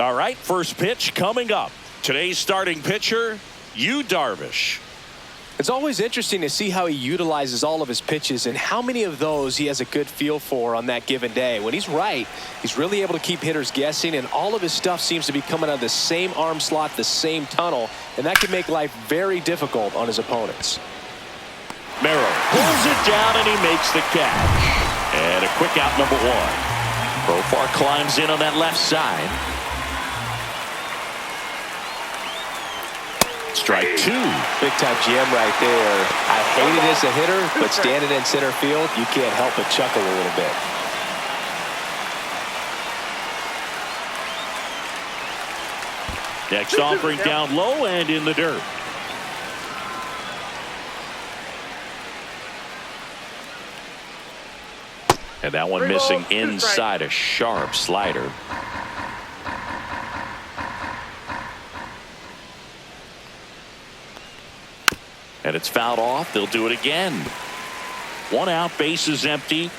All right, first pitch coming up. Today's starting pitcher, Yu Darvish. It's always interesting to see how he utilizes all of his pitches and how many of those he has a good feel for on that given day. When he's right, he's really able to keep hitters guessing, and all of his stuff seems to be coming out of the same arm slot, the same tunnel, and that can make life very difficult on his opponents. Merrill pulls it down and he makes the catch. And a quick out, number one. Profar climbs in on that left side. Strike two. Big time gem right there. I hate it as a hitter, but standing in center field, you can't help but chuckle a little bit. Next offering down low and in the dirt. And that one missing inside, a sharp slider. And it's fouled off. They'll do it again. One out, bases empty.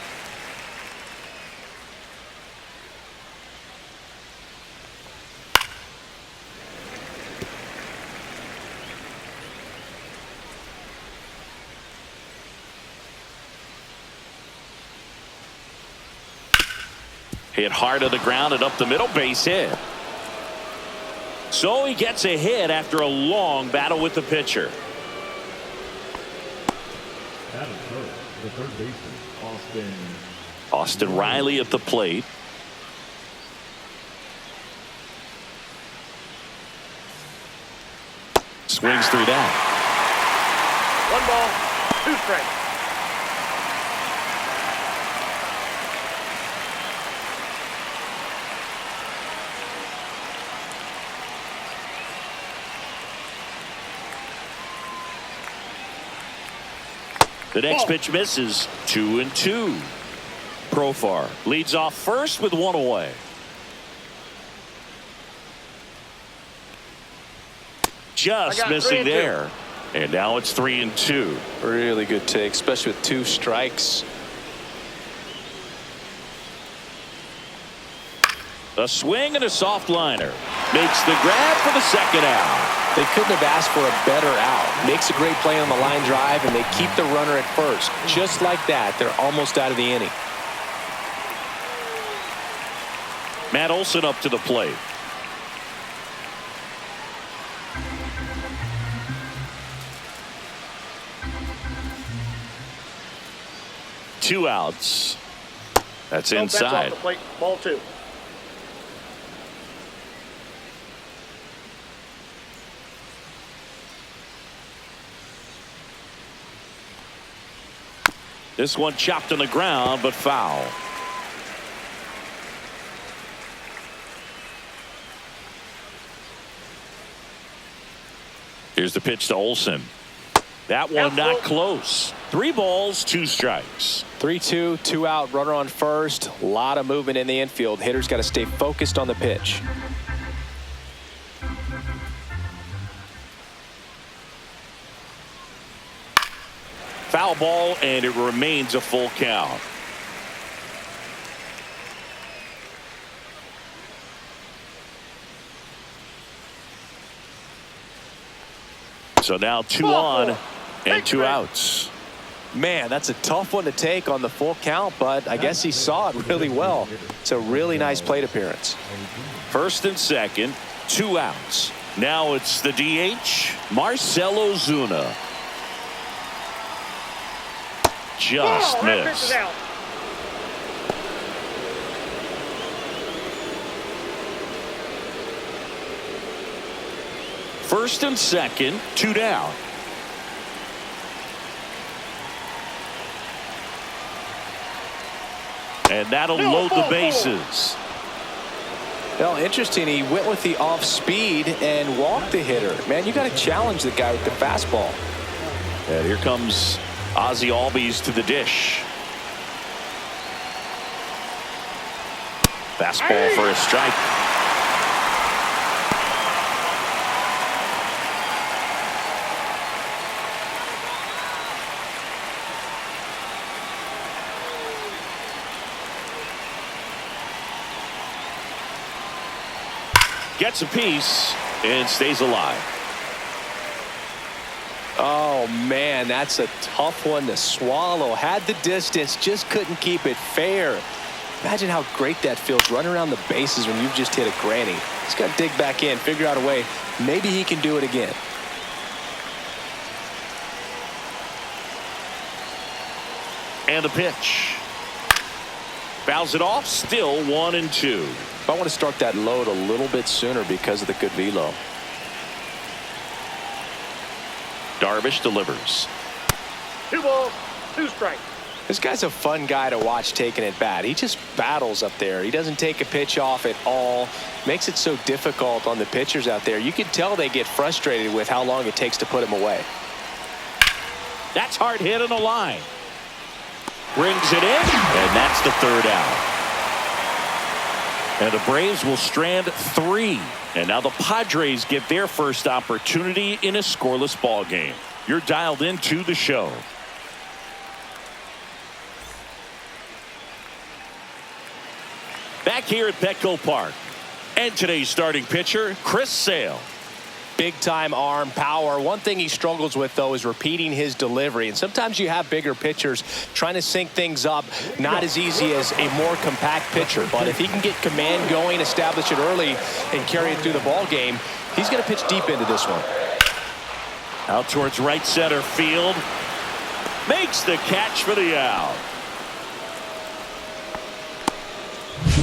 Hit hard to the ground and up the middle, base hit. So he gets a hit after a long battle with the pitcher. The third baseman, Austin Riley at the plate. Swings through that. 1 ball, 2 strikes. The next pitch misses. 2-2. Profar leads off first with one away. Just missing there. And now it's 3-2. Really good take, especially with 2 strikes. A swing and a soft liner. Makes the grab for the second out. They couldn't have asked for a better out. Makes a great play on the line drive, and they keep the runner at first. Just like that, they're almost out of the inning. Matt Olson up to the plate. Two outs. That's inside. Off the plate. Ball 2. This one chopped on the ground, but foul. Here's the pitch to Olson. That one not close. 3 balls, 2 strikes. 3-2, 2 out, runner on first. A lot of movement in the infield. Hitter's got to stay focused on the pitch. Foul ball, and it remains a full count. So now 2 on and 2 outs. Man, that's a tough one to take on the full count, but I guess he saw it really well. It's a really nice plate appearance. First and second, 2 outs. Now it's the DH, Marcell Ozuna. Just missed. First and second, 2 down. And that'll load the bases. Well, interesting. He went with the off speed and walked the hitter. Man, you got to challenge the guy with the fastball. And here comes Ozzie Albies to the dish. Fastball for a strike. Gets a piece and stays alive. Oh, man, that's a tough one to swallow. Had the distance, just couldn't keep it fair. Imagine how great that feels, running around the bases when you've just hit a granny. He's got to dig back in, figure out a way. Maybe he can do it again. And the pitch. Fouls it off, still 1-2. I want to start that load a little bit sooner because of the good velo. Darvish delivers. 2 balls, 2 strikes. This guy's a fun guy to watch taking at bat. He just battles up there. He doesn't take a pitch off at all. Makes it so difficult on the pitchers out there. You can tell they get frustrated with how long it takes to put him away. That's hard hit on the line. Brings it in, and that's the third out. And the Braves will strand 3. And now the Padres get their first opportunity in a scoreless ball game. You're dialed into the show. Back here at Petco Park. And today's starting pitcher, Chris Sale. Big time arm power. One thing he struggles with, though, is repeating his delivery. And sometimes you have bigger pitchers trying to sync things up. Not as easy as a more compact pitcher. But if he can get command going, establish it early, and carry it through the ball game, he's going to pitch deep into this one. Out towards right center field. Makes the catch for the out.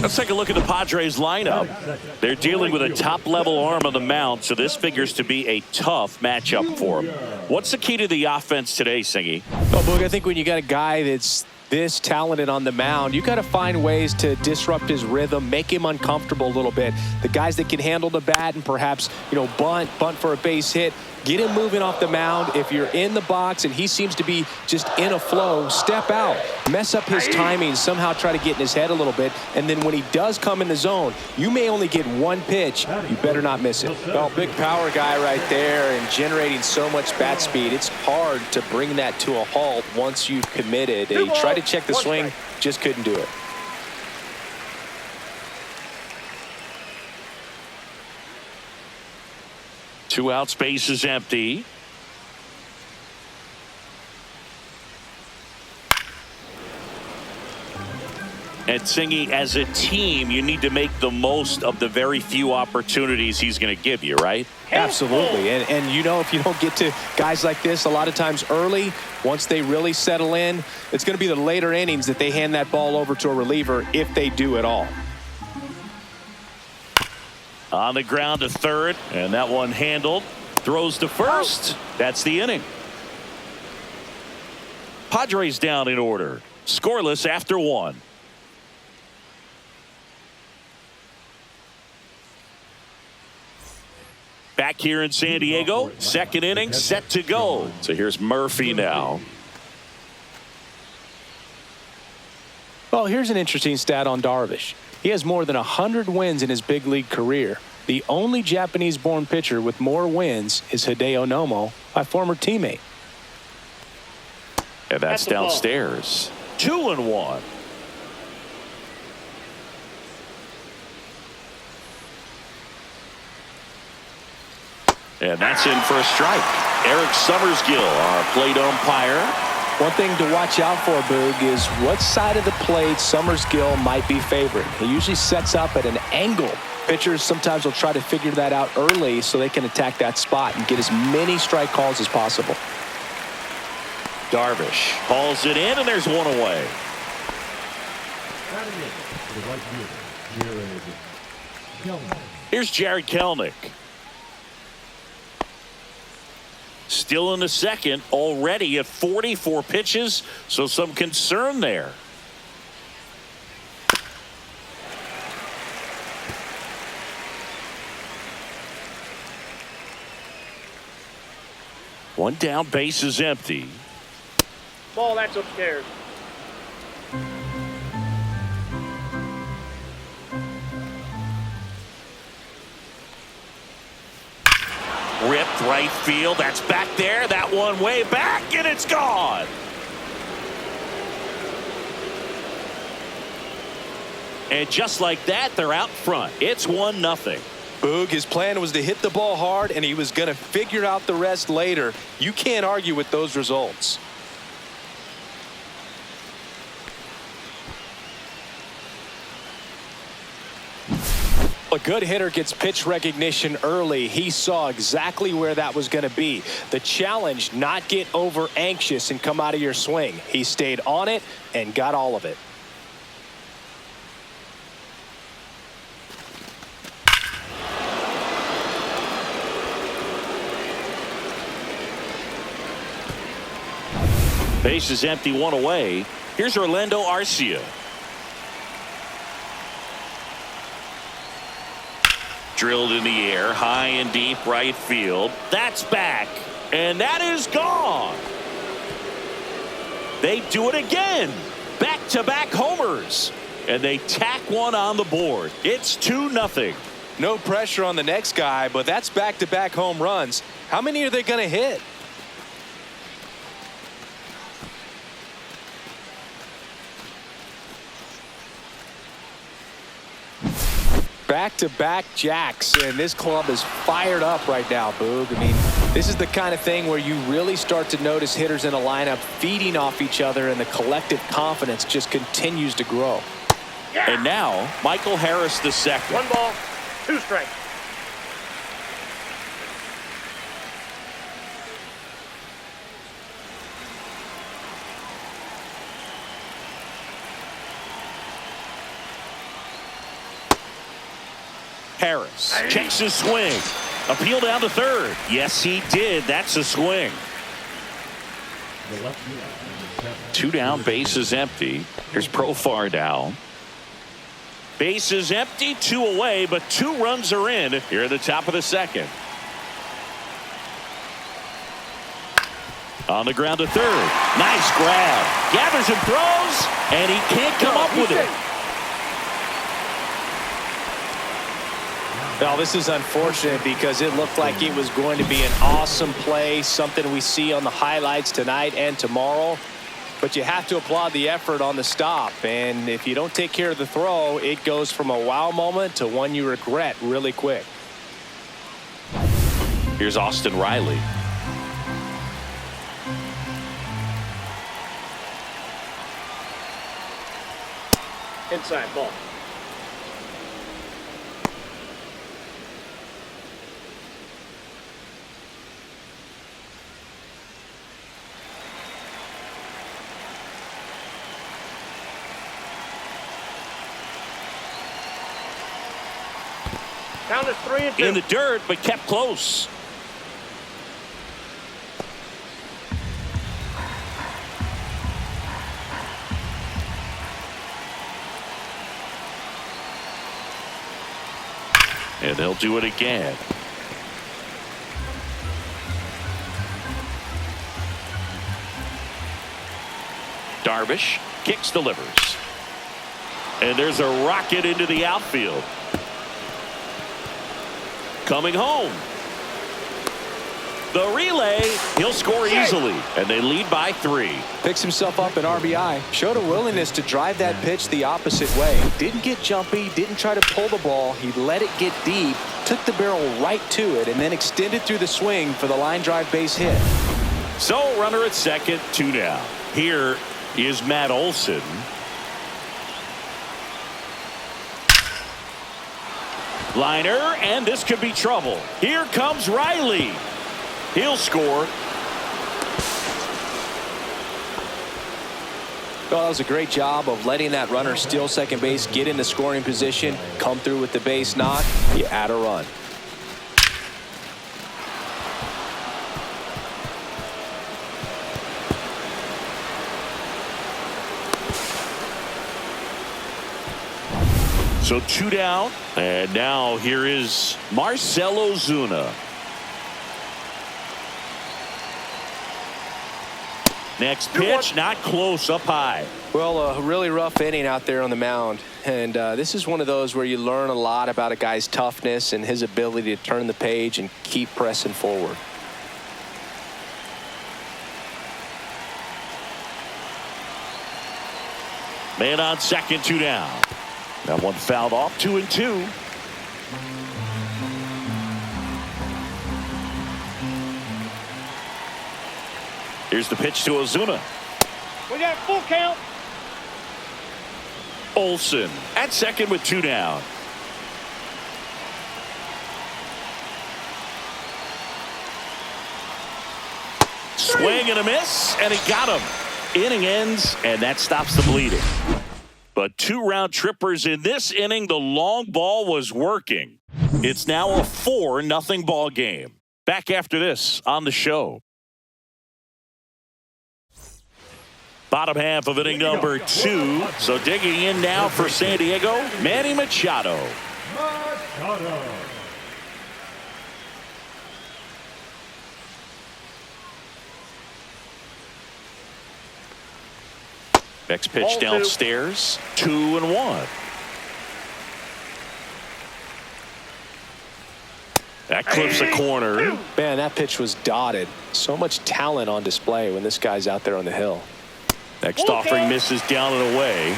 Let's take a look at the Padres lineup. They're dealing with a top-level arm on the mound, so this figures to be a tough matchup for them. What's the key to the offense today, Singy? Well, Boog, I think when you got a guy that's this talented on the mound, you got to find ways to disrupt his rhythm, make him uncomfortable a little bit. The guys that can handle the bat and perhaps, bunt for a base hit, get him moving off the mound. If you're in the box and he seems to be just in a flow, step out, mess up his timing, somehow try to get in his head a little bit. And then when he does come in the zone, you may only get one pitch. You better not miss it. Well, big power guy right there and generating so much bat speed. It's hard to bring that to a halt once you've committed. He tried to check the swing, just couldn't do it. Two out, space is empty. And Singy, as a team, you need to make the most of the very few opportunities he's going to give you, right? Absolutely. And if you don't get to guys like this a lot of times early, once they really settle in, it's going to be the later innings that they hand that ball over to a reliever, if they do at all. On the ground to third, and that one handled. Throws to first. That's the inning. Padres down in order. Scoreless after 1. Back here in San Diego, second inning set to go. So here's Murphy now. Well, here's an interesting stat on Darvish. He has more than 100 wins in his big league career. The only Japanese-born pitcher with more wins is Hideo Nomo, my former teammate. And that's downstairs. 2-1. And that's in for a strike. Eric Summersgill, our plate umpire. One thing to watch out for, Boog, is what side of the plate Summersgill might be favoring. He usually sets up at an angle. Pitchers sometimes will try to figure that out early so they can attack that spot and get as many strike calls as possible. Darvish hauls it in, and there's one away. Here's Jared Kelenic. Still in the second, already at 44 pitches, so some concern there. One down, base is empty. Ball, that's upstairs. Ripped right field. That's back there. That one way back, and it's gone. And just like that, they're out front. It's 1-0. Boog, his plan was to hit the ball hard, and he was going to figure out the rest later. You can't argue with those results. A good hitter gets pitch recognition early. He saw exactly where that was going to be. The challenge, not get over anxious and come out of your swing. He stayed on it and got all of it. Base is empty, one away. Here's Orlando Arcia. Drilled in the air, high and deep right field. That's back, and that is gone. They do it again. Back-to-back homers, and they tack one on the board. It's 2-0. No pressure on the next guy, but that's back-to-back home runs. How many are they going to hit? Back-to-back jacks, and this club is fired up right now, Boog. I mean, this is the kind of thing where you really start to notice hitters in a lineup feeding off each other, and the collective confidence just continues to grow. Yeah. And now, Michael Harris the second. 1 ball, 2 strikes. Harris checks his swing. Appeal down to third. Yes, he did. That's a swing. 2 down, base is empty. Here's Profar down. Base is empty, 2 away, but 2 runs are in here at the top of the second. On the ground to third. Nice grab. Gathers and throws, and he can't come up with it. Well, this is unfortunate because it looked like it was going to be an awesome play, something we see on the highlights tonight and tomorrow. But you have to applaud the effort on the stop. And if you don't take care of the throw, it goes from a wow moment to one you regret really quick. Here's Austin Riley. Inside ball. Count is 3-2. In the dirt, but kept close. And they'll do it again. Darvish kicks, delivers. And there's a rocket into the outfield. Coming home. The relay, he'll score easily, and they lead by 3. Picks himself up an RBI. Showed a willingness to drive that pitch the opposite way. Didn't get jumpy, didn't try to pull the ball. He let it get deep, took the barrel right to it, and then extended through the swing for the line drive base hit. So runner at second, 2 down. Here is Matt Olson. Liner, and this could be trouble. Here comes Riley. He'll score. Well, that was a great job of letting that runner steal second base, get into scoring position, come through with the base knock. You add a run. So 2 down, and now here is Marcell Ozuna. Next pitch, not close, up high. Well, a really rough inning out there on the mound. And this is one of those where you learn a lot about a guy's toughness and his ability to turn the page and keep pressing forward. Man on second, 2 down. That one fouled off, 2-2. Here's the pitch to Ozuna. We got full count. Olsen at second with 2 down. Swing and a miss, and he got him. Inning ends, and that stops the bleeding. But 2 round trippers in this inning. The long ball was working. It's now a 4-0 ball game. Back after this on the show. Bottom half of inning number 2. So digging in now for San Diego, Manny Machado. Next pitch Ball downstairs, 2-1. That clips a corner. Man, that pitch was dotted. So much talent on display when this guy's out there on the hill. Next offering misses down and away.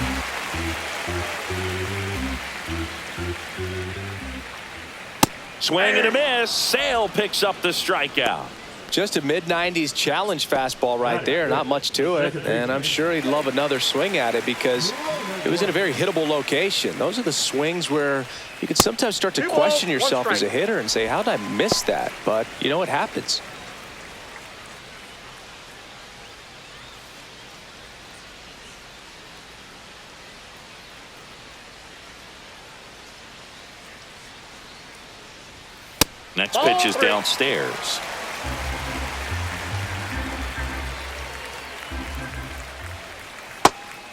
Swing and a miss. Sale picks up the strikeout. Just a mid-90s challenge fastball right there. Not much to it. And I'm sure he'd love another swing at it because it was in a very hittable location. Those are the swings where you can sometimes start to question yourself as a hitter and say, how did I miss that? But, you know, it happens. Next pitch is downstairs.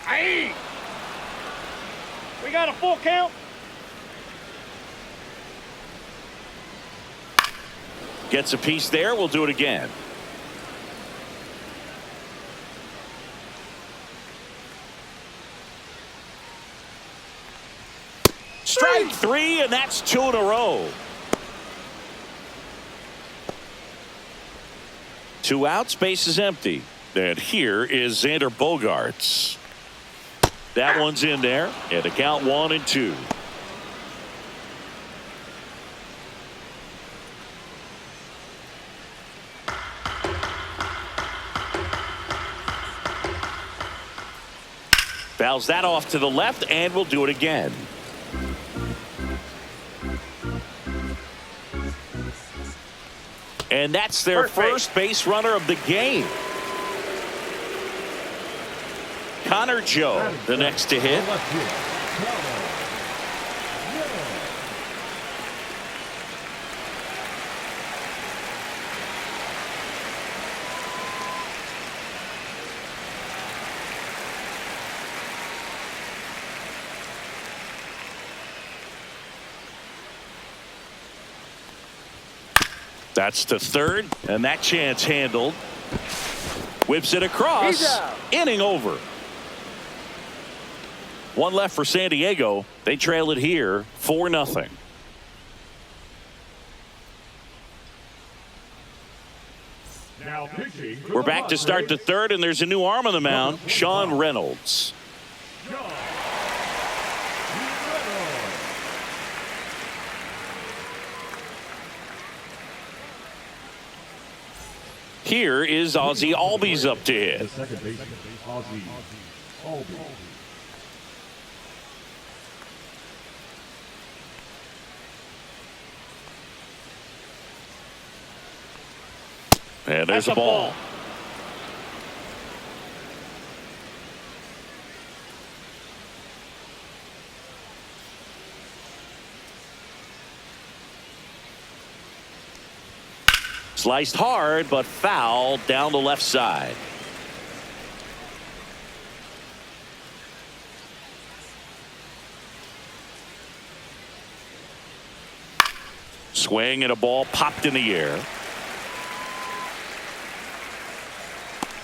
Hey! We got a full count. Gets a piece there. We'll do it again. Strike 3, and that's 2 in a row. 2 outs, base is empty. And here is Xander Bogaerts. That one's in there, and the count 1-2. Fouls that off to the left, and we'll do it again. And that's their first base runner of the game. Connor Joe, the next to hit. That's to third, and that chance handled. Whips it across. Inning over. 1 left for San Diego. They trail it here 4-0. We're back to start the third, and there's a new arm on the mound, Sean Reynolds. Here is Ozzie Albies up to hit. The second baseman, Ozzie Albies. And there's a ball. Sliced hard, but foul down the left side. Swing and a ball popped in the air.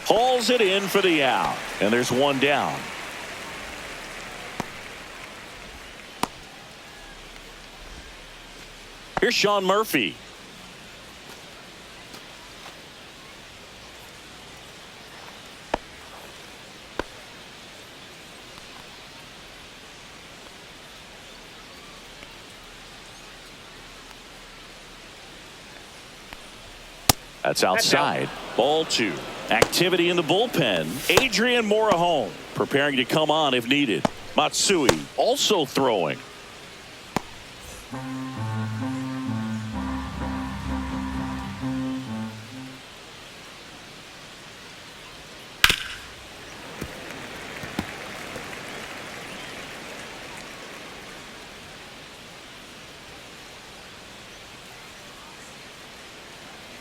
Hauls it in for the out. And there's 1 down. Here's Sean Murphy. That's outside. Ball 2. Activity in the bullpen. Adrian Morahome preparing to come on if needed. Matsui also throwing.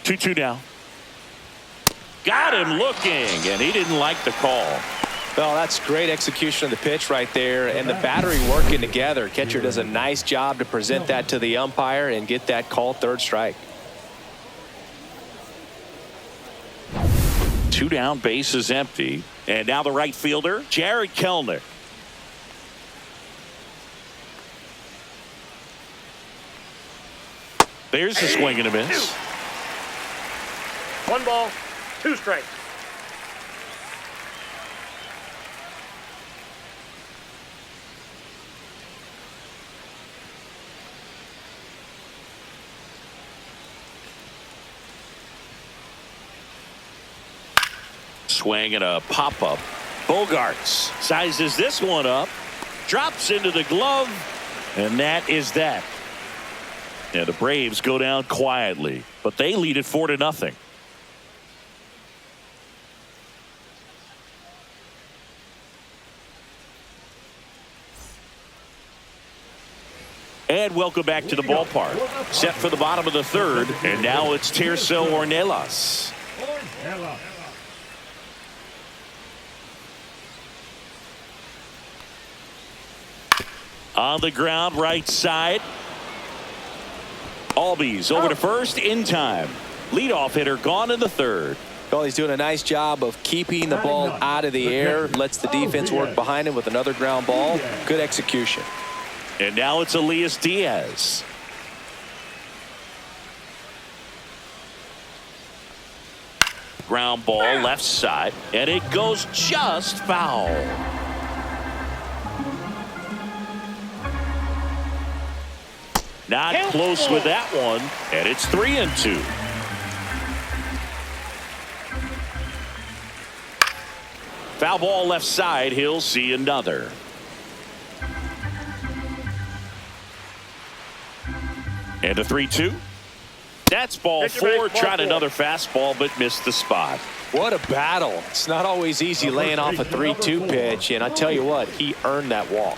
Two now. Got him looking, and he didn't like the call. Well, that's great execution of the pitch right there, and the battery working together. Catcher does a nice job to present that to the umpire and get that call, third strike. 2 down, base is empty, and now the right fielder, Jared Kelnick. There's the swing and a miss. 1 ball, 2 strikes. Swing and a pop-up. Bogarts sizes this one up, drops into the glove, and that is that. And the Braves go down quietly, but they lead it 4-0. And welcome back to the ballpark. Set for the bottom of the 3rd, and now it's Tirso Ornelas. On the ground, right side. Albies over to first in time. Leadoff hitter gone in the 3rd. Well, he's doing a nice job of keeping the ball out of the air. Lets the defense work behind him with another ground ball. Good execution. And now it's Elias Diaz. Ground ball left side, and it goes just foul. Not close with that one, and it's 3-2. Foul ball left side. He'll see another. And a 3-2. That's ball 4. Tried another fastball, but missed the spot. What a battle. It's not always easy laying off a 3-2 pitch, and I tell you what, he earned that walk.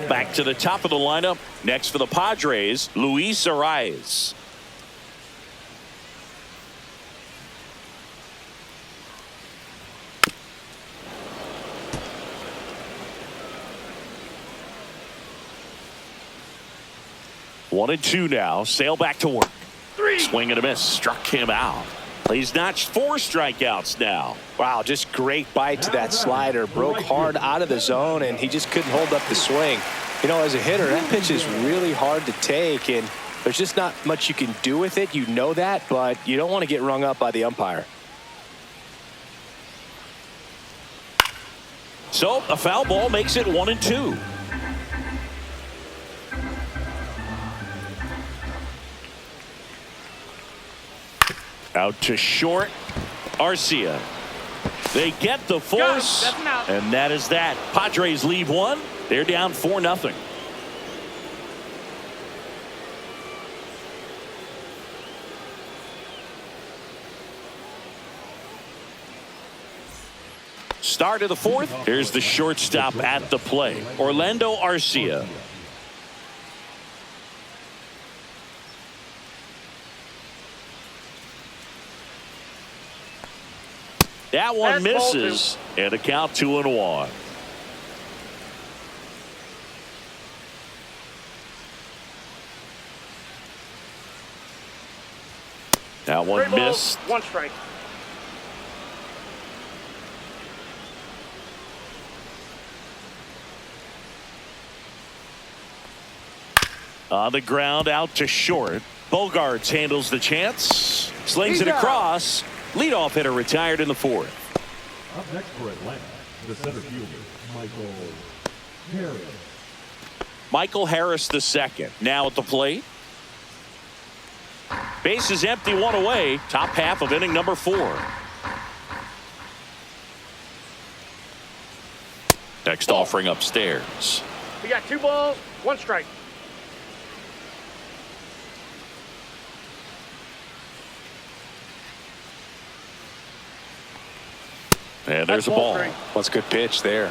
Back to the top of the lineup. Next for the Padres, Luis Arraez. One and 2 now. Sale back to work. Swing and a miss. Struck him out. He's notched 4 strikeouts now. Wow, just great bite to that slider. Broke hard out of the zone, and he just couldn't hold up the swing. You know, as a hitter, that pitch is really hard to take, and there's just not much you can do with it. You know that, but you don't want to get rung up by the umpire. So a foul ball makes it 1 and 2. Out to short. Arcia. They get the force, and that is that. Padres leave 1. They're down 4-0. Start of the 4th. Here's the shortstop at the play, Orlando Arcia. That one misses, and a count 2-1. That one missed. 1 strike. On the ground, out to short. Bogarts handles the chance, slings it across. Leadoff hitter retired in the 4th. Up next for Atlanta, the center fielder, Michael Harris. Michael Harris II now at the plate. Base is empty, one away. Top half of inning number 4. Next offering upstairs. We got 2 balls, 1 strike. And there's a ball. That's a good pitch there.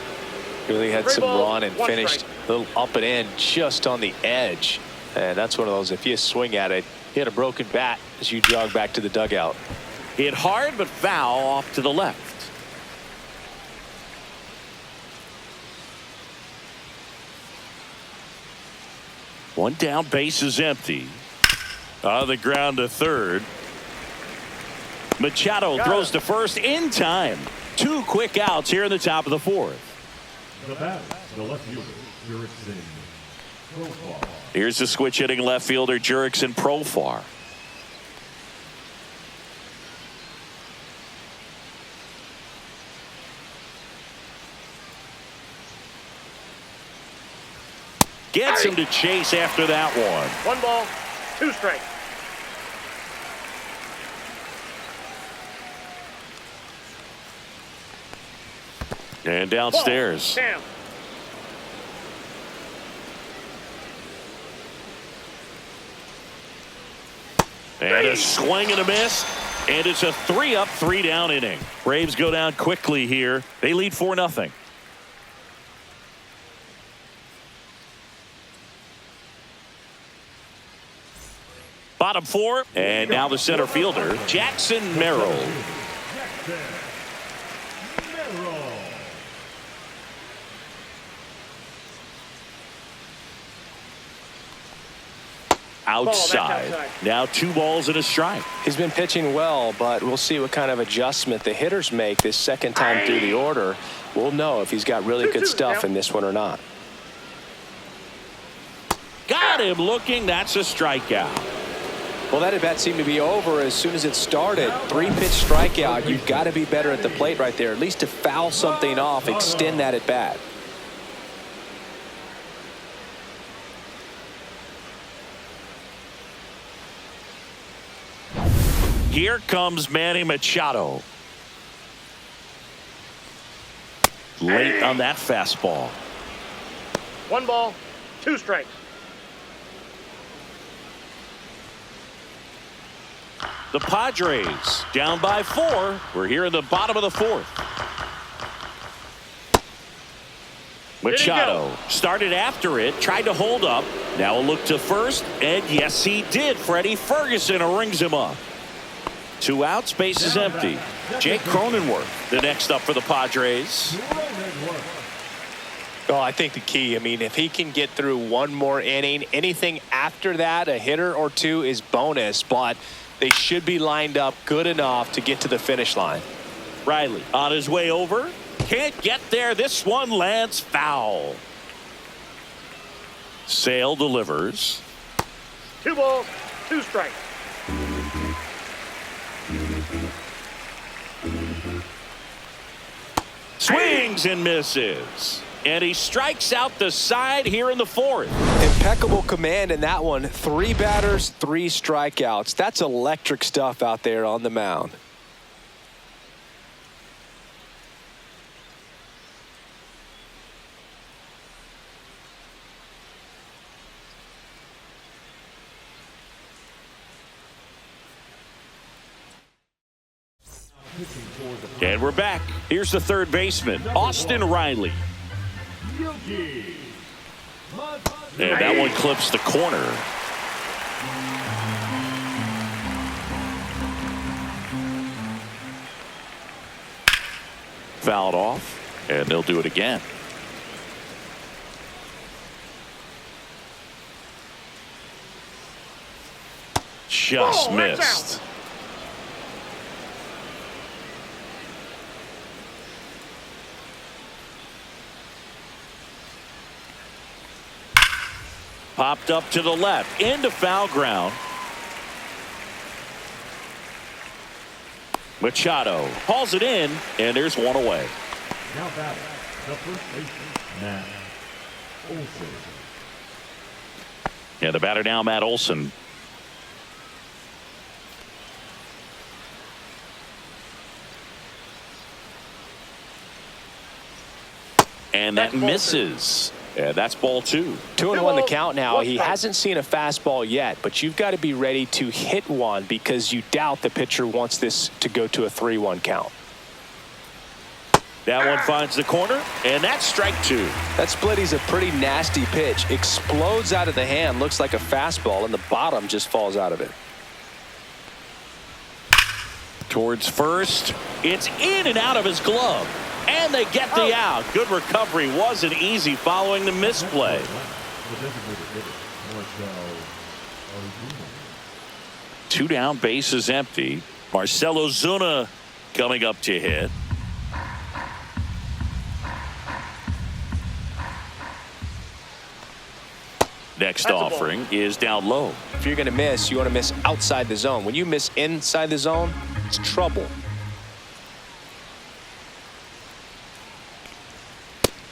Really had some run and finished a little up and in just on the edge. And that's one of those, if you swing at it, hit a broken bat as you jog back to the dugout. Hit hard but foul off to the left. One down, base is empty. On the ground to third. Machado throws to first in time. 2 quick outs here in the top of the 4th. The batter, the left fielder, Jurickson Profar. Here's the switch hitting left fielder Jurickson Profar. Gets him to chase after that one. 1 ball, 2 strikes. And downstairs. Damn. And a swing and a miss. And it's a 3-up, 3-down inning. Braves go down quickly here. They lead 4-0. Bottom 4. And now the center fielder, Jackson Merrill. Outside. Now 2 balls and a strike. He's been pitching well, but we'll see what kind of adjustment the hitters make this second time through the order. We'll know if he's got really good stuff in this one or not. Got him looking. That's a strikeout. Well, that at bat seemed to be over as soon as it started. 3-pitch strikeout. You've got to be better at the plate right there, at least to foul something off, extend that at bat. Here comes Manny Machado. Late on that fastball. 1 ball, 2 strikes. The Padres down by 4. We're here in the bottom of the 4th. Machado started after it, tried to hold up. Now a look to first, and yes, he did. Freddie Ferguson rings him up. 2 outs, base is empty. Jake Cronenworth, the next up for the Padres. Oh, I think the key, I mean, if he can get through 1 more inning, anything after that, a hitter or 2 is bonus, but they should be lined up good enough to get to the finish line. Riley on his way over. Can't get there. This one lands foul. Sale delivers. 2 balls, 2 strikes. Swings and misses. And he strikes out the side here in the 4th. Impeccable command in that one. 3 batters, 3 strikeouts. That's electric stuff out there on the mound. And we're back. Here's the third baseman, Austin Riley. And that one clips the corner. Fouled off, and they'll do it again. Just missed. Popped up to the left, into foul ground. Machado hauls it in, and there's one away. Now batting, the first baseman, Matt Olson. Yeah, the batter now, Matt Olson. And that misses. Yeah, that's ball 2. 2-1 the count now. He hasn't seen a fastball yet, but you've got to be ready to hit one because you doubt the pitcher wants this to go to a 3-1 count. That one finds the corner, and that's strike 2. That splitty's a pretty nasty pitch. Explodes out of the hand, looks like a fastball, and the bottom just falls out of it. Towards first. It's in and out of his glove. And they get the out. Good recovery. Wasn't easy following the misplay. The designated hitter, Marcell Ozuna. 2 down, bases empty. Marcell Ozuna coming up to hit. Next offering is down low. If you're going to miss, you want to miss outside the zone. When you miss inside the zone, it's trouble.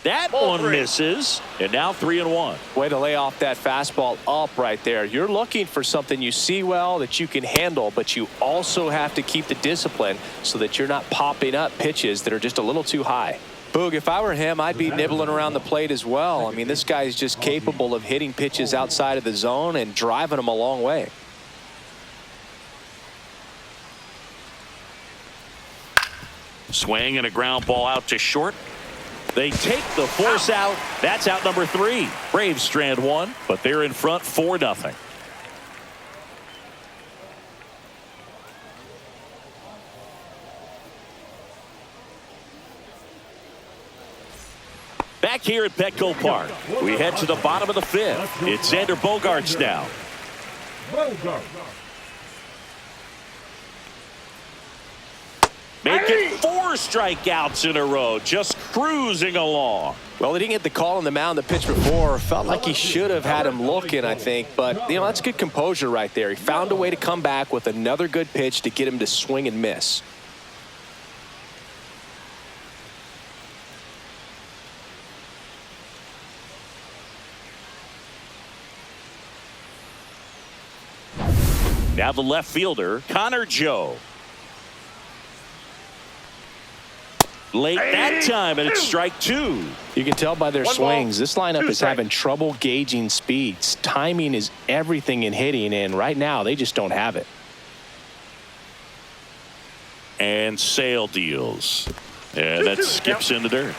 That one misses, and now 3-1. Way to lay off that fastball up right there. You're looking for something you see well that you can handle, but you also have to keep the discipline so that you're not popping up pitches that are just a little too high. Boog, if I were him, I'd be nibbling around the plate as well. I mean, this guy is just capable of hitting pitches outside of the zone and driving them a long way. Swing and a ground ball out to short. They take the force out. That's out number 3. Braves strand 1, but they're in front 4-0. Back here at Petco Park, we head to the bottom of the 5th. It's Xander Bogaerts now. Bogart. Making 4 strikeouts in a row, just cruising along. Well, he didn't get the call on the mound the pitch before. Felt like he should have had him looking, I think. But, you know, that's good composure right there. He found a way to come back with another good pitch to get him to swing and miss. Now the left fielder, Connor Joe. Late that time, and it's strike 2. You can tell by their swings, this lineup is having trouble gauging speeds. Timing is everything in hitting, and right now they just don't have it. And Sale deals. Yeah, that skips in the dirt.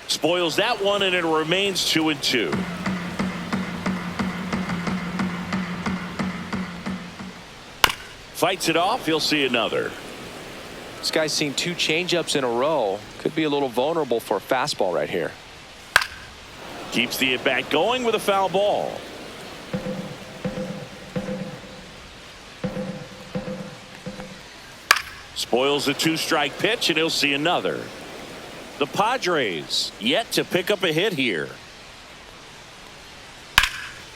Spoils that one, and it remains 2-2. Fights it off. He'll see another. This guy's seen 2 changeups in a row. Could be a little vulnerable for a fastball right here. Keeps the at-bat going with a foul ball. Spoils the 2-strike pitch, and he'll see another. The Padres yet to pick up a hit here.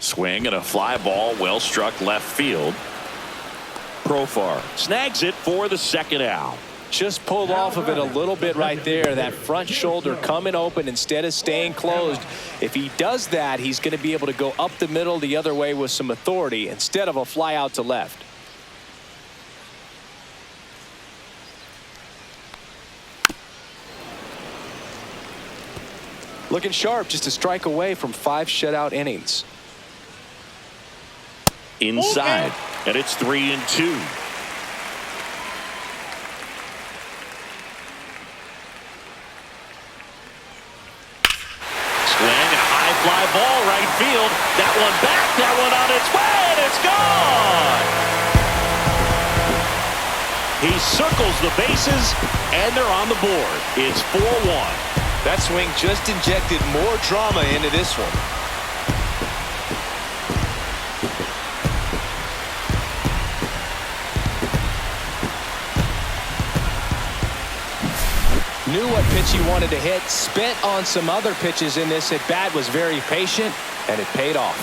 Swing and a fly ball, well struck left field. Profar snags it for the 2nd out. Just pulled off of it a little bit right there. That front shoulder coming open instead of staying closed. If he does that, he's going to be able to go up the middle the other way with some authority instead of a fly out to left. Looking sharp, just a strike away from 5 shutout innings. Inside, and it's 3-2. Swing and a high fly ball right field. That one back, that one on its way, and it's gone. He circles the bases, and they're on the board. It's 4-1. That swing just injected more drama into this one. Knew what pitch he wanted to hit, spent on some other pitches in this at bat, was very patient, and it paid off.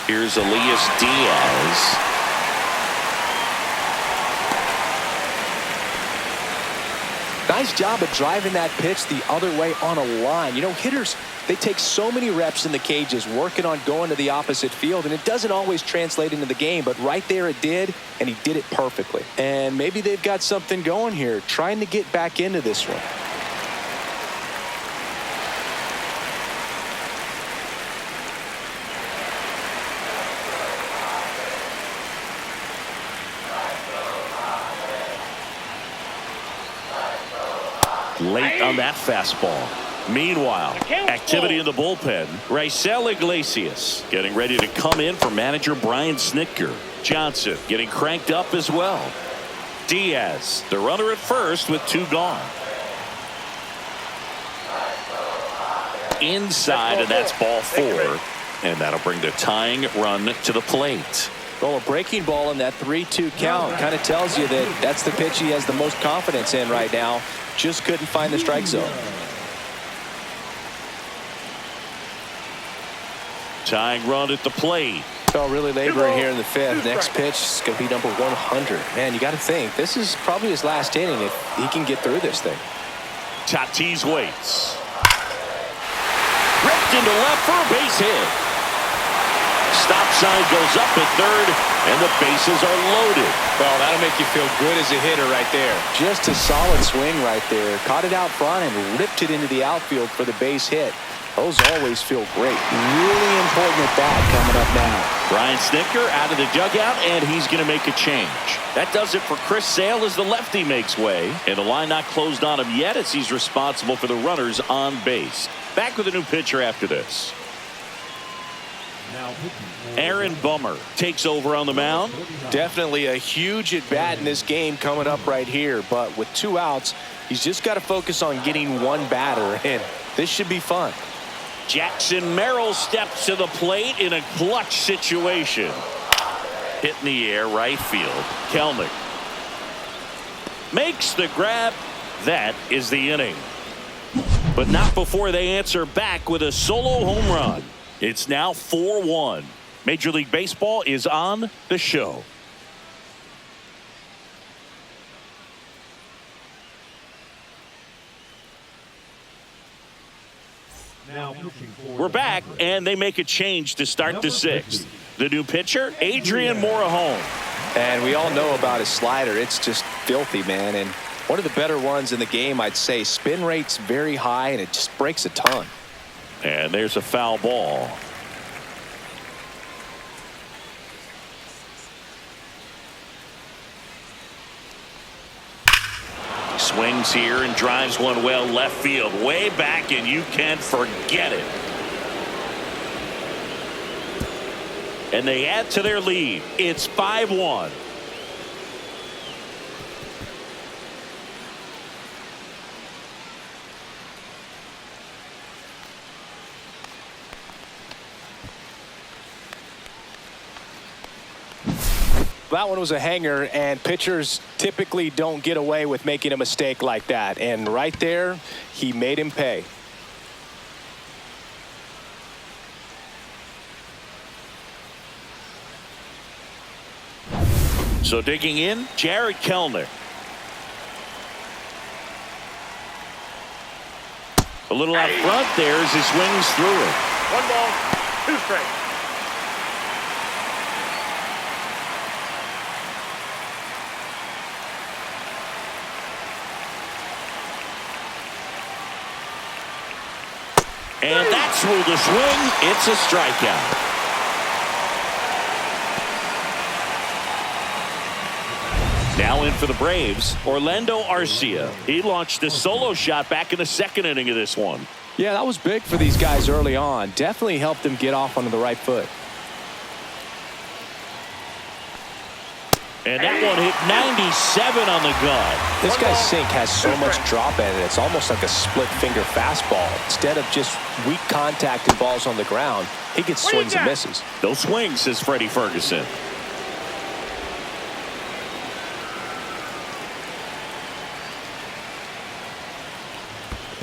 Here's Elias Diaz. Nice job of driving that pitch the other way on a line. You know, hitters, they take so many reps in the cages working on going to the opposite field, and it doesn't always translate into the game, but right there it did, and he did it perfectly. And maybe they've got something going here, trying to get back into this one. Late on that fastball. Meanwhile, activity in the bullpen. Raisel Iglesias getting ready to come in for manager Brian Snitker. Johnson getting cranked up as well. Diaz, the runner at first with 2 gone. Inside, and that's ball 4. And that'll bring the tying run to the plate. Well, a breaking ball in that 3-2 count kind of tells you that that's the pitch he has the most confidence in right now. Just couldn't find the strike zone. Tying run at the plate. So really laboring here in the 5th. Next pitch is going to be number 100. Man, you got to think this is probably his last inning if he can get through this thing. Tatis waits. Ripped into left for a base hit. Stop sign goes up at 3rd, and the bases are loaded. Well, that'll make you feel good as a hitter right there. Just a solid swing right there. Caught it out front and ripped it into the outfield for the base hit. Those always feel great. Really important at bat coming up now. Brian Snitker out of the dugout, and he's going to make a change. That does it for Chris Sale as the lefty makes way. And the line not closed on him yet as he's responsible for the runners on base. Back with a new pitcher after this. Aaron Bummer takes over on the mound. Definitely a huge at bat in this game coming up right here. But with 2 outs, he's just got to focus on getting 1 batter. And this should be fun. Jackson Merrill steps to the plate in a clutch situation. Hit in the air, right field. Kelnick makes the grab. That is the inning. But not before they answer back with a solo home run. It's now 4-1. Major League Baseball is on the show. We're back, and they make a change to start the 6th. The new pitcher, Adrian Morejon. And we all know about his slider. It's just filthy, man. And one of the better ones in the game, I'd say. Spin rate's very high, and it just breaks a ton. And there's a foul ball. Swings here and drives one well left field, way back, and you can forget it. And they add to their lead. It's 5-1. That one was a hanger, and pitchers typically don't get away with making a mistake like that. And right there, he made him pay. So digging in, Jared Kelnick. A little out front there as he swings through it. 1 ball, 2 strikes. And that's ruled a swing. It's a strikeout. Now in for the Braves, Orlando Arcia. He launched a solo shot back in the 2nd inning of this one. Yeah, that was big for these guys early on. Definitely helped them get off onto the right foot. And that one hit 97 on the gun. This guy's sink has so much drop in it. It's almost like a split finger fastball. Instead of just weak contact and balls on the ground, he gets swings and misses. Those swings, says Freddie Ferguson.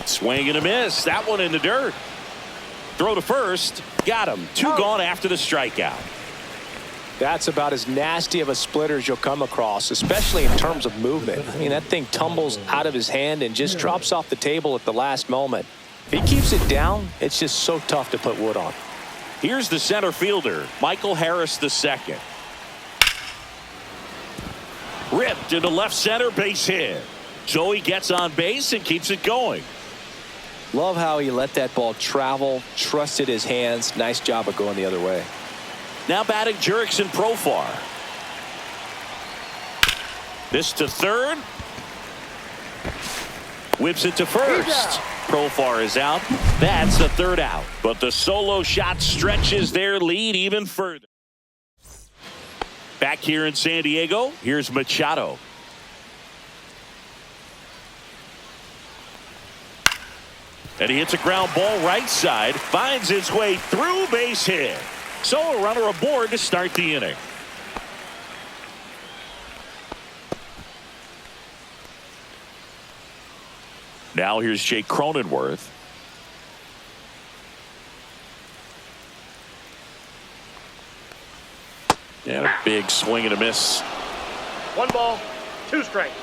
Swing and a miss. That one in the dirt. Throw to first. Got him. 2 gone after the strikeout. That's about as nasty of a splitter as you'll come across, especially in terms of movement. I mean, that thing tumbles out of his hand and just drops off the table at the last moment. If he keeps it down, it's just so tough to put wood on. Here's the center fielder, Michael Harris II. Ripped into left center, base hit. So he gets on base and keeps it going. Love how he let that ball travel, trusted his hands. Nice job of going the other way. Now batting Jurickson Profar. This to third. Whips it to first. Profar is out. That's the third out. But the solo shot stretches their lead even further. Back here in San Diego, here's Machado. And he hits a ground ball right side. Finds its way through, base hit. So a runner aboard to start the inning. Now here's Jake Cronenworth. And a big swing and a miss. 1 ball, 2 strikes.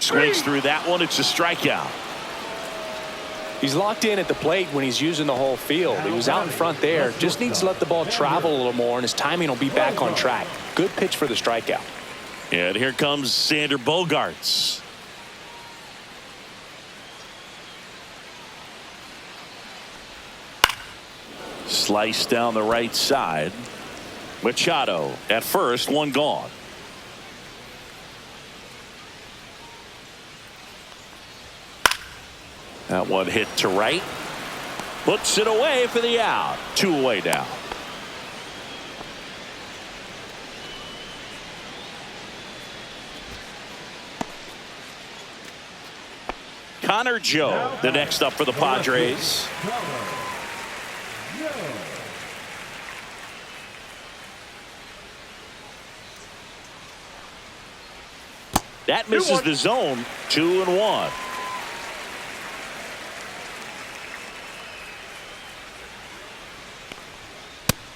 Swings through that one. It's a strikeout. He's locked in at the plate when he's using the whole field. He was out in front there. Just needs to let the ball travel a little more, and his timing will be back on track. Good pitch for the strikeout. And here comes Sander Bogarts. Slice down the right side. Machado at first, 1 gone. That one hit to right. Puts it away for the out. 2 away now. Connor Joe, the next up for the Padres. That misses the zone. 2-1.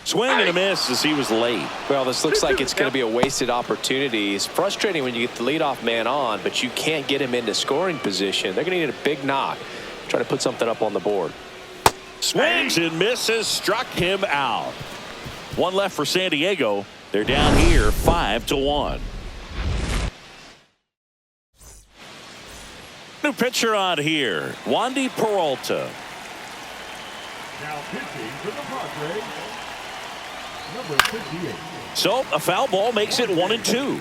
Swing and a miss as he was late. Well, this looks like it's going to be a wasted opportunity. It's frustrating when you get the leadoff man on, but you can't get him into scoring position. They're going to need a big knock. Try to put something up on the board. Swings and misses, struck him out. 1 left for San Diego. They're down here 5-1. New pitcher on here, Wandy Peralta. Now pitching for the Padres, number 58. So a foul ball makes it 1-2.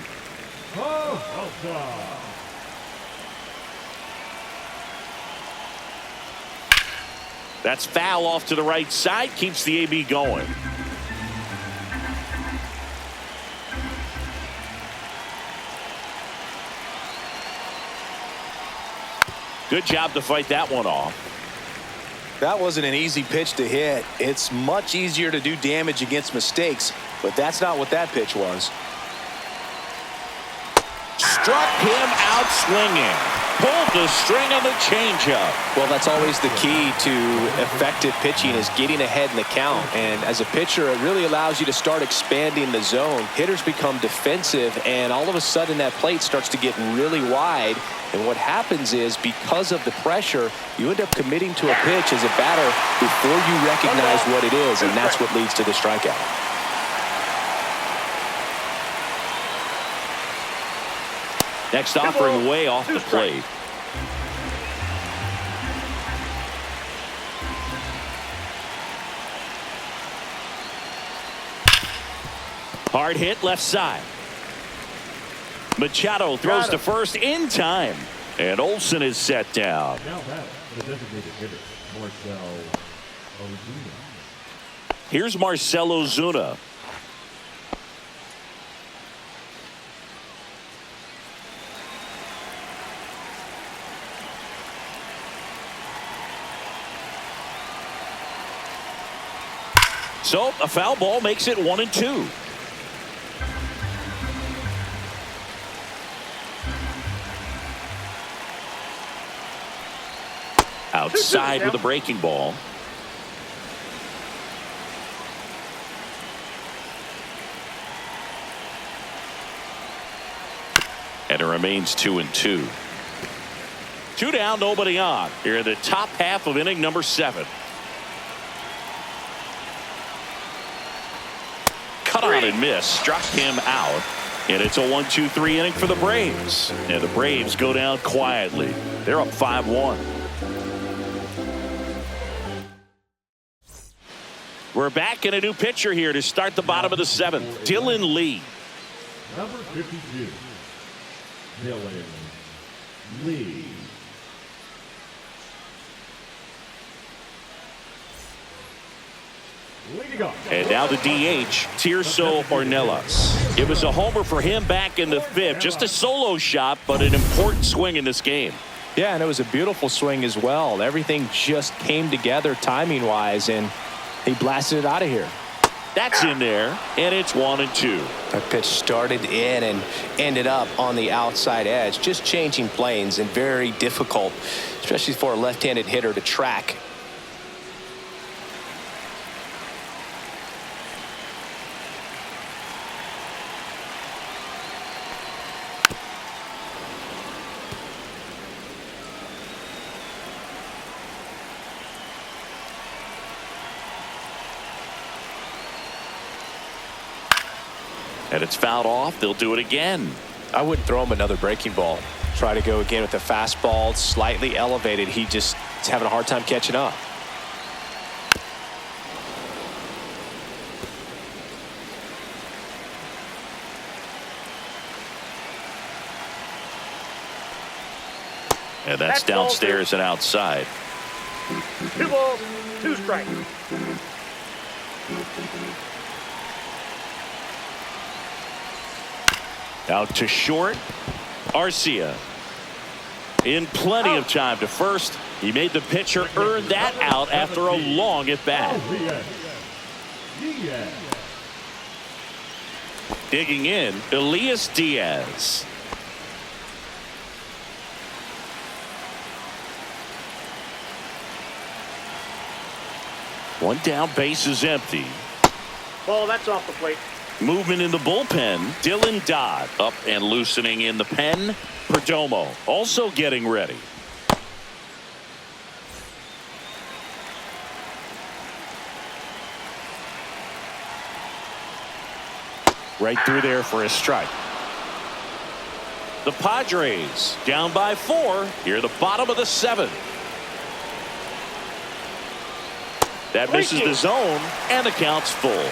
That's foul off to the right side, keeps the AB going. Good job to fight that one off. That wasn't an easy pitch to hit. It's much easier to do damage against mistakes, but that's not what that pitch was. Struck him out swinging. Pulled the string on the changeup. Well, that's always the key to effective pitching, is getting ahead in the count. And as a pitcher, it really allows you to start expanding the zone. Hitters become defensive, and all of a sudden that plate starts to get really wide. And what happens is, because of the pressure, you end up committing to a pitch as a batter before you recognize what it is, and that's what leads to the strikeout. Next offering way off the plate. Hard hit left side. Machado throws to first in time. And Olsen is set down. Now back, the designated hitter, Marcell Ozuna. Here's Marcell Ozuna. So a foul ball makes it 1-2. Outside with a breaking ball. And it remains 2-2. 2 down, nobody on. Here in the top half of inning number 7. Cut on and miss. Struck him out. And it's a 1-2-3 inning for the Braves. And the Braves go down quietly. They're up 5-1. We're back in a new pitcher here to start the bottom of the 7th. Dylan Lee. Number 52, Dylan Lee. And now the DH, Tirso Ornelas. It was a homer for him back in the 5th. Just a solo shot, but an important swing in this game. Yeah, and it was a beautiful swing as well. Everything just came together timing-wise, and he blasted it out of here. That's in there, and it's 1-2. That pitch started in and ended up on the outside edge, just changing planes, and very difficult, especially for a left-handed hitter to track. And it's fouled off. They'll do it again. I wouldn't throw him another breaking ball. Try to go again with the fastball, slightly elevated. He just is having a hard time catching up. And that's downstairs and outside. 2 balls, 2 strikes. Out to short. Arcia in plenty of time to first. He made the pitcher earn that out after a long at bat. Digging in, Elias Diaz. One down, base is empty. Ball, that's off the plate. Movement in the bullpen. Dylan Dodd up and loosening in the pen. Perdomo also getting ready. Right through there for a strike. The Padres down by 4 here at the bottom of the 7th. That misses the zone, and the count's full.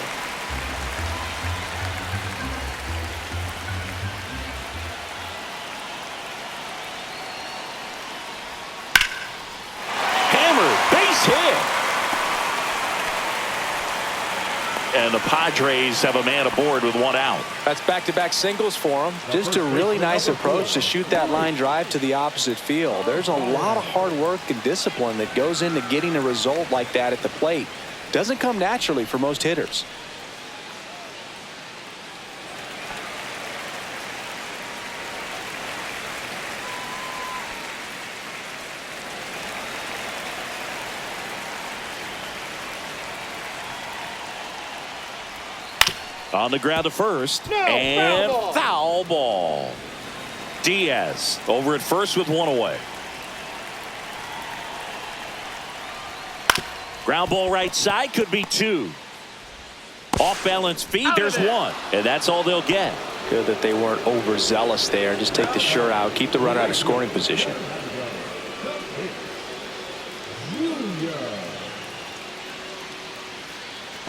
And the Padres have a man aboard with 1 out. That's back-to-back singles for him. Just a really nice approach to shoot that line drive to the opposite field. There's a lot of hard work and discipline that goes into getting a result like that at the plate. Doesn't come naturally for most hitters. On the ground to first, and foul ball. Diaz over at first with 1 away. Ground ball right side, could be 2. Off balance feed, there's 1, and that's all they'll get. Good that they weren't overzealous there. Just take the shirt out, keep the runner out of scoring position.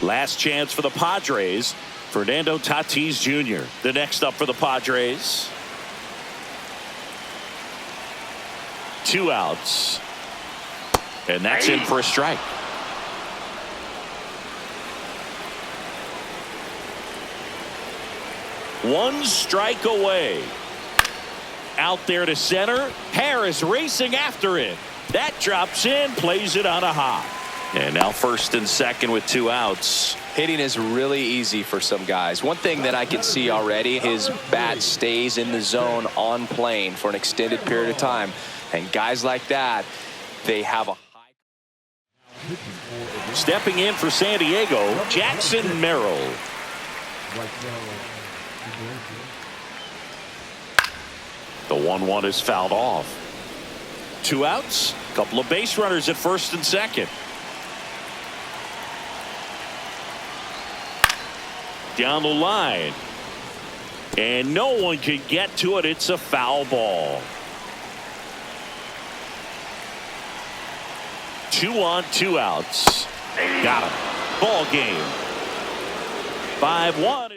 Last chance for the Padres. Fernando Tatis Jr. the next up for the Padres. 2 outs. And that's in for a strike. One strike away. Out there to center. Harris racing after it. That drops in, plays it on a hop. And now first and second with 2 outs. Hitting is really easy for some guys. One thing that I can see already, his bat stays in the zone on plane for an extended period of time. And guys like that, they have a Pitching for a Stepping in for San Diego, Jackson Merrill. right now. The 1-1 is fouled off. 2 outs, couple of base runners at first and second. Down the line. And no one can get to it. It's a foul ball. 2 on, 2 outs. Got him. Ball game. 5-1.